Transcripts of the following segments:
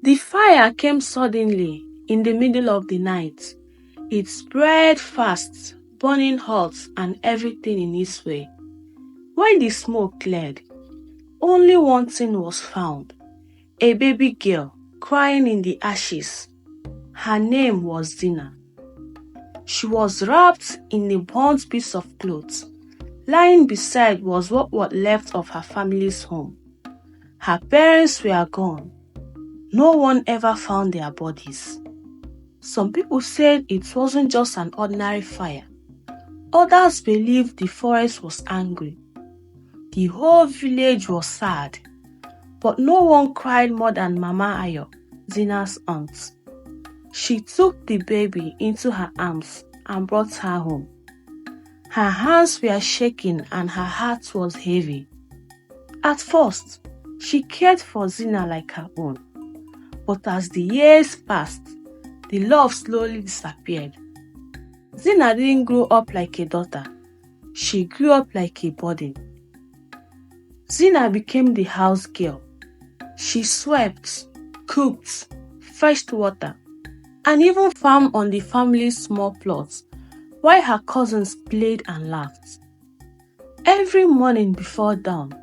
The fire came suddenly in the middle of the night. It spread fast, burning hot and everything in its way. When the smoke cleared, only one thing was found: a baby girl crying in the ashes. Her name was Zina. She was wrapped in a burnt piece of cloth. Lying beside was what was left of her family's home. Her parents were gone. No one ever found their bodies. Some people said it wasn't just an ordinary fire. Others believed the forest was angry. The whole village was sad. But no one cried more than Mama Ayo, Zina's aunt. She took the baby into her arms and brought her home. Her hands were shaking and her heart was heavy. At first, she cared for Zina like her own. But as the years passed, the love slowly disappeared. Zina didn't grow up like a daughter. She grew up like a burden. Zina became the house girl. She swept, cooked, fetched water, and even farmed on the family's small plots while her cousins played and laughed. Every morning before dawn,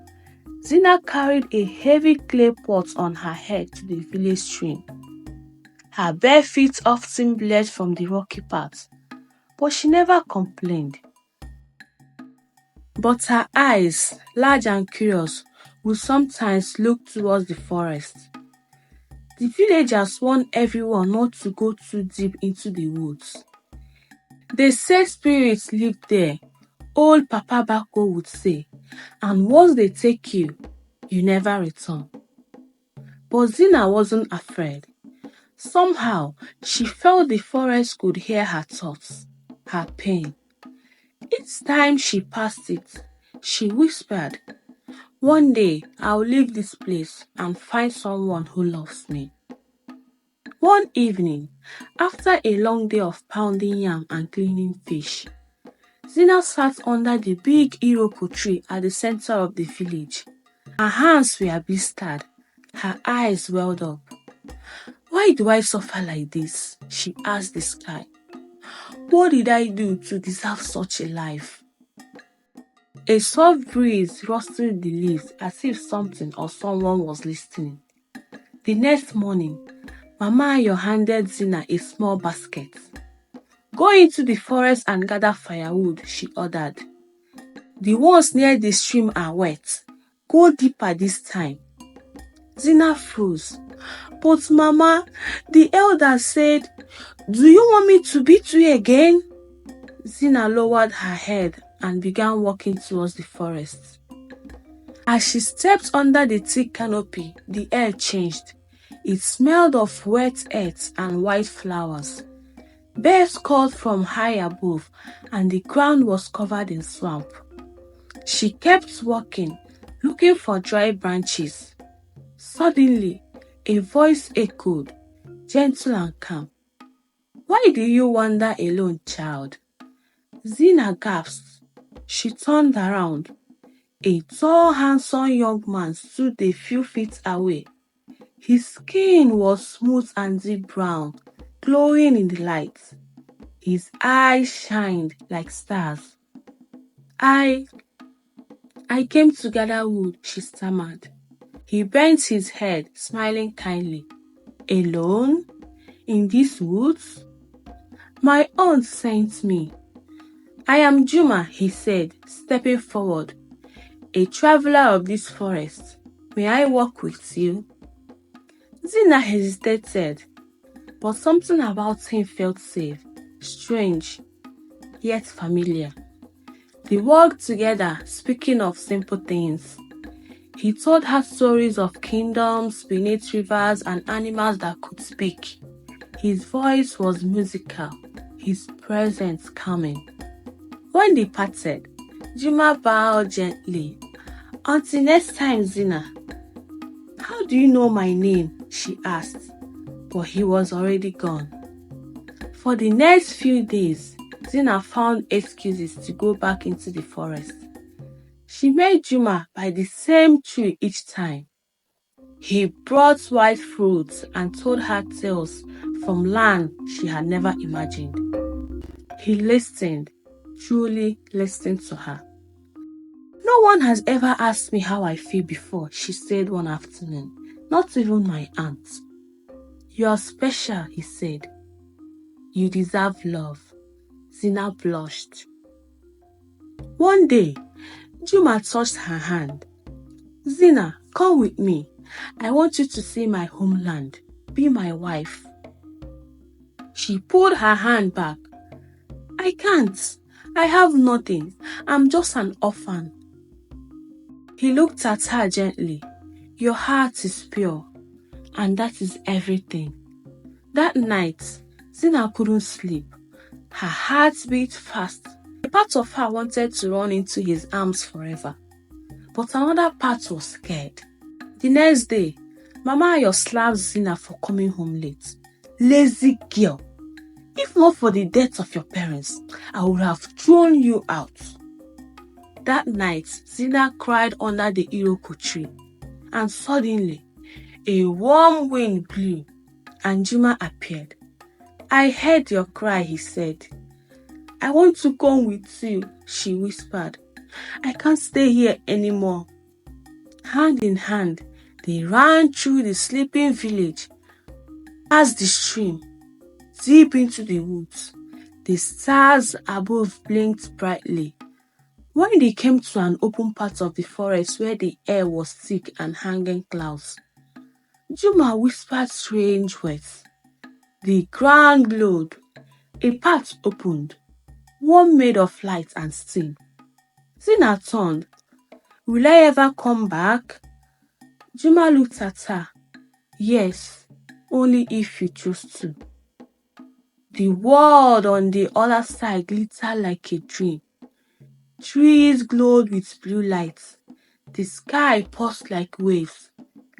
Zina carried a heavy clay pot on her head to the village stream. Her bare feet often bled from the rocky path, but she never complained. But her eyes, large and curious, would sometimes look towards the forest. The villagers warned everyone not to go too deep into the woods. They said spirits lived there, old Papa Bako would say, and once they take you, you never return. But Zina wasn't afraid. Somehow, she felt the forest could hear her thoughts, her pain. Each time she passed it, she whispered, "One day I'll leave this place and find someone who loves me." One evening, after a long day of pounding yam and cleaning fish, Zina sat under the big iroko tree at the center of the village. Her hands were blistered, her eyes welled up. "Why do I suffer like this?" she asked the sky. "What did I do to deserve such a life?" A soft breeze rustled the leaves as if something or someone was listening. The next morning, Mama Ayo handed Zina a small basket. "Go into the forest and gather firewood," she ordered. "The ones near the stream are wet. Go deeper this time." Zina froze. "But Mama, the elder said, do you want me to beat you again?" Zina lowered her head and began walking towards the forest. As she stepped under the thick canopy, the air changed. It smelled of wet earth and white flowers. Birds called from high above, and the ground was covered in swamp. She kept walking, looking for dry branches. Suddenly, a voice echoed, gentle and calm. "Why do you wander alone, child?" Zina gasped. She turned around. A tall, handsome young man stood a few feet away. His skin was smooth and deep brown, glowing in the light. His eyes shined like stars. I came to gather wood," she stammered. He bent his head, smiling kindly. "Alone? In these woods?" "My aunt sent me." "I am Juma," he said, stepping forward. "A traveler of this forest. May I walk with you?" Zina hesitated, but something about him felt safe, strange, yet familiar. They walked together, speaking of simple things. He told her stories of kingdoms beneath rivers and animals that could speak. His voice was musical, his presence calming. When they parted, Juma bowed gently. "Until next time, Zina." "How do you know my name?" she asked, but he was already gone. For the next few days, Zina found excuses to go back into the forest. She met Juma by the same tree each time. He brought white fruits and told her tales from land she had never imagined. He listened, truly listened to her. "No one has ever asked me how I feel before," she said one afternoon. "Not even my aunt." "You are special," he said. "You deserve love." Zina blushed. One day, Juma touched her hand. "Zina, come with me. I want you to see my homeland. Be my wife." She pulled her hand back. "I can't. I have nothing. I'm just an orphan." He looked at her gently. "Your heart is pure, and that is everything." That night, Zina couldn't sleep. Her heart beat fast. A part of her wanted to run into his arms forever, but another part was scared. The next day, Mama Ayo slapped Zina for coming home late. "Lazy girl. If not for the death of your parents, I would have thrown you out." That night, Zina cried under the iroko tree, and suddenly, a warm wind blew, and Juma appeared. "I heard your cry," he said. "I want to come with you," she whispered. "I can't stay here anymore." Hand in hand, they ran through the sleeping village, past the stream, deep into the woods. The stars above blinked brightly. When they came to an open part of the forest where the air was thick and hanging clouds, Juma whispered strange words. The ground glowed. A path opened, one made of light and steam. Zina turned. "Will I ever come back?" Juma looked at her. "Yes, only if you choose to." The world on the other side glittered like a dream. Trees glowed with blue lights. The sky pulsed like waves.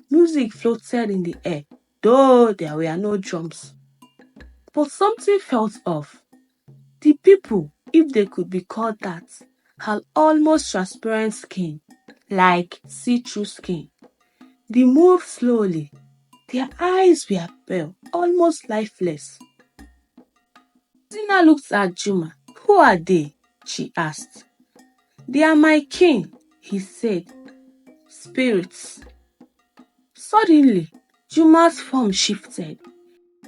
Music floated in the air, though there were no drums. But something felt off. The people, if they could be called that, had almost transparent skin, like see-through skin. They moved slowly. Their eyes were pale, almost lifeless. Zina looked at Juma. "Who are they?" she asked. "They are my kin," he said. "Spirits." Suddenly, Juma's form shifted.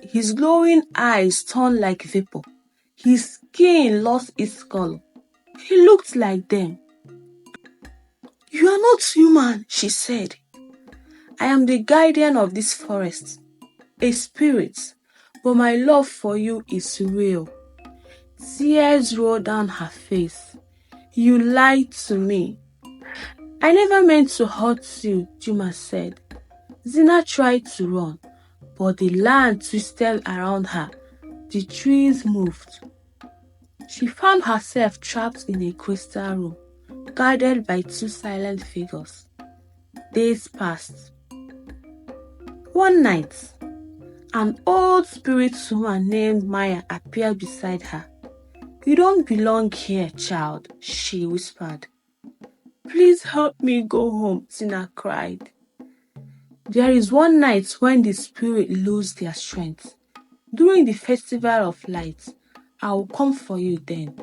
His glowing eyes turned like vapor. His skin lost its color. He looked like them. "You are not human," she said. "I am the guardian of this forest, a spirit, but my love for you is real." Tears rolled down her face. "You lied to me." "I never meant to hurt you," Juma said. Zina tried to run, but the land twisted around her. The trees moved. She found herself trapped in a crystal room, guarded by two silent figures. Days passed. One night, an old spirit woman named Maya appeared beside her. "You don't belong here, child," she whispered. "Please help me go home," Zina cried. There is one night when the spirit lose their strength. During the festival of lights, I will come for you then.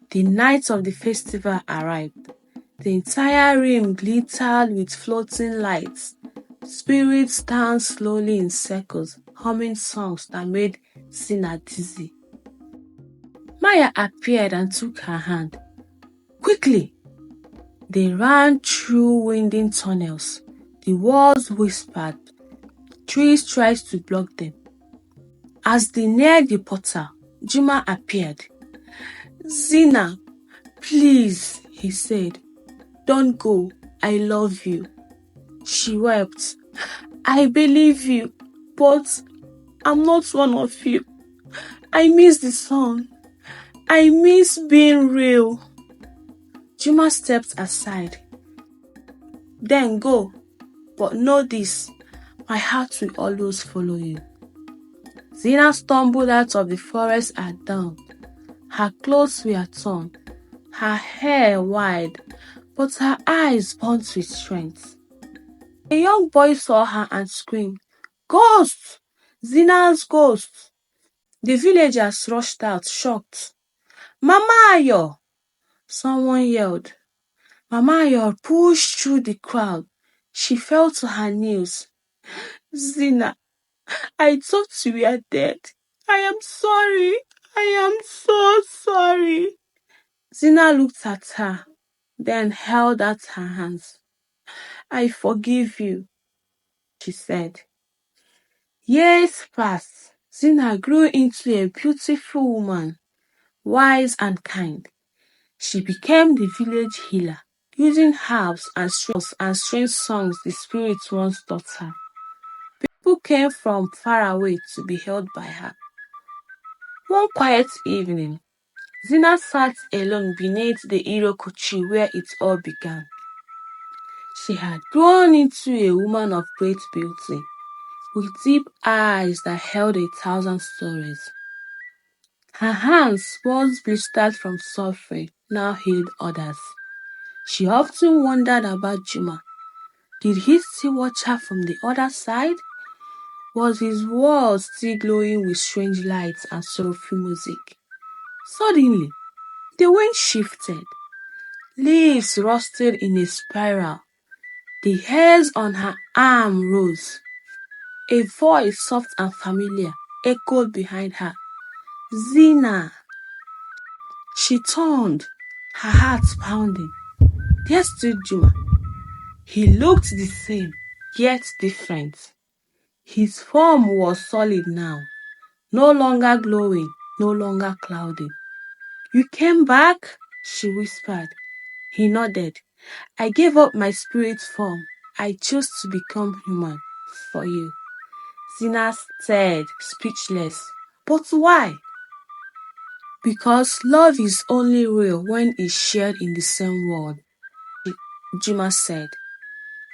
The night of the festival arrived. The entire room glittered with floating lights. Spirits danced slowly in circles, humming songs that made Zina dizzy. Maya appeared and took her hand. Quickly! They ran through winding tunnels. The walls whispered. Trees tried to block them. As they neared the portal, Juma appeared. "Zina, please," he said. "Don't go. I love you." She wept. "I believe you, but I'm not one of you. I miss the sun. I miss being real." Juma stepped aside. "Then go, but know this, my heart will always follow you." Zina stumbled out of the forest at dawn. Her clothes were torn, her hair wide, but her eyes burnt with strength. A young boy saw her and screamed, "Ghost! Zina's ghost!" The villagers rushed out, shocked. "Mama Ayo!" someone yelled. Mama Ayo pushed through the crowd. She fell to her knees. "Zina, I thought you were dead. I am sorry. I am so sorry." Zina looked at her, then held out her hands. "I forgive you," she said. Years passed. Zina grew into a beautiful woman, wise and kind. She became the village healer, using herbs and strange songs the spirits once taught her. People came from far away to be held by her. One quiet evening, Zina sat alone beneath the Iroko tree where it all began. She had grown into a woman of great beauty, with deep eyes that held 1,000 stories. Her hands, once blistered from suffering, now healed others. She often wondered about Juma. Did he still watch her from the other side? Was his world still glowing with strange lights and sorrowful music? Suddenly, the wind shifted. Leaves rustled in a spiral. The hairs on her arm rose. A voice, soft and familiar, echoed behind her. "Zina!" She turned, her heart pounding. There stood Juma. He looked the same, yet different. His form was solid now, no longer glowing, no longer cloudy. "You came back?" she whispered. He nodded. "I gave up my spirit form. I chose to become human for you." Zina stared, speechless. "But why?" "Because love is only real when it's shared in the same world," Juma said.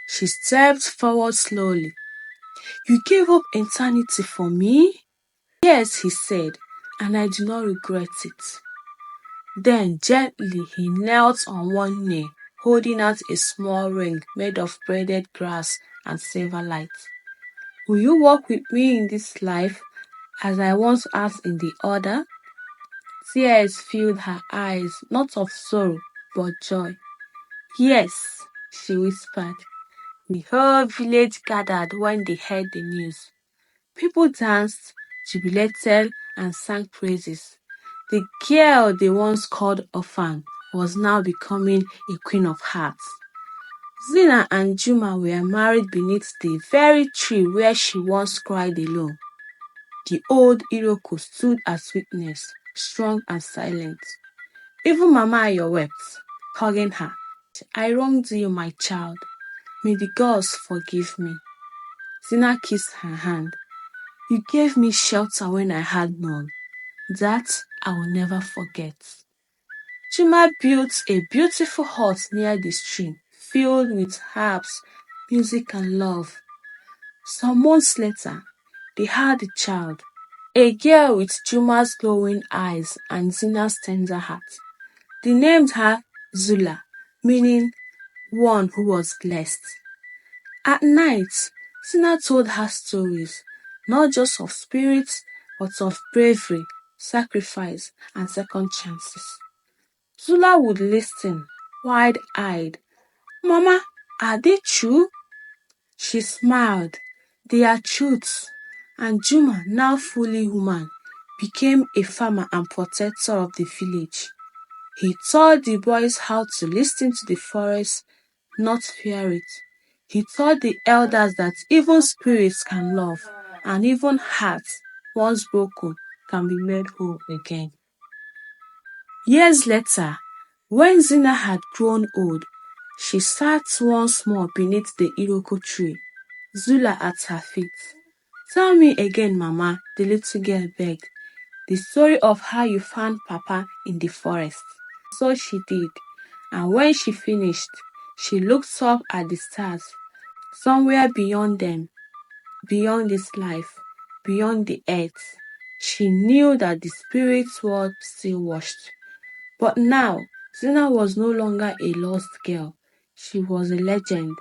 She stepped forward slowly. "You gave up eternity for me?" "Yes," he said, "and I do not regret it." Then gently he knelt on one knee, holding out a small ring made of braided grass and silver light. "Will you walk with me in this life as I once asked in the other?" Tears filled her eyes, not of sorrow, but joy. "Yes," she whispered. The whole village gathered when they heard the news. People danced, jubilated, and sang praises. The girl they once called orphan was now becoming a queen of hearts. Zina and Juma were married beneath the very tree where she once cried alone. The old Iroko stood as witness, strong and silent. Even Mama Ayo wept, hugging her. "I wronged you, my child. May the gods forgive me." Zina kissed her hand. "You gave me shelter when I had none. That I will never forget." Juma built a beautiful hut near the stream, filled with herbs, music, and love. Some months later, they had a child, a girl with Juma's glowing eyes and Zina's tender heart. They named her Zula, meaning one who was blessed. At night, Zina told her stories, not just of spirits, but of bravery, sacrifice, and second chances. Zula would listen, wide-eyed. "Mama, are they true?" She smiled. "They are truths." And Juma, now fully human, became a farmer and protector of the village. He taught the boys how to listen to the forest, not fear it. He taught the elders that even spirits can love, and even hearts, once broken, can be made whole again. Years later, when Zina had grown old, she sat once more beneath the Iroko tree, Zula at her feet. "Tell me again, Mama," the little girl begged, "the story of how you found Papa in the forest." So she did, and when she finished, she looked up at the stars. Somewhere beyond them, beyond this life, beyond the earth, she knew that the spirit world still watched. But now, Zina was no longer a lost girl. She was a legend,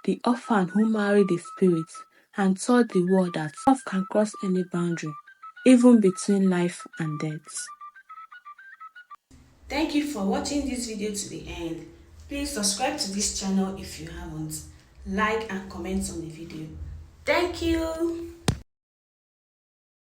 the orphan who married a spirit and taught the world that love can cross any boundary, even between life and death. Thank you for watching this video to the end. Please subscribe to this channel if you haven't. Like and comment on the video. Thank you.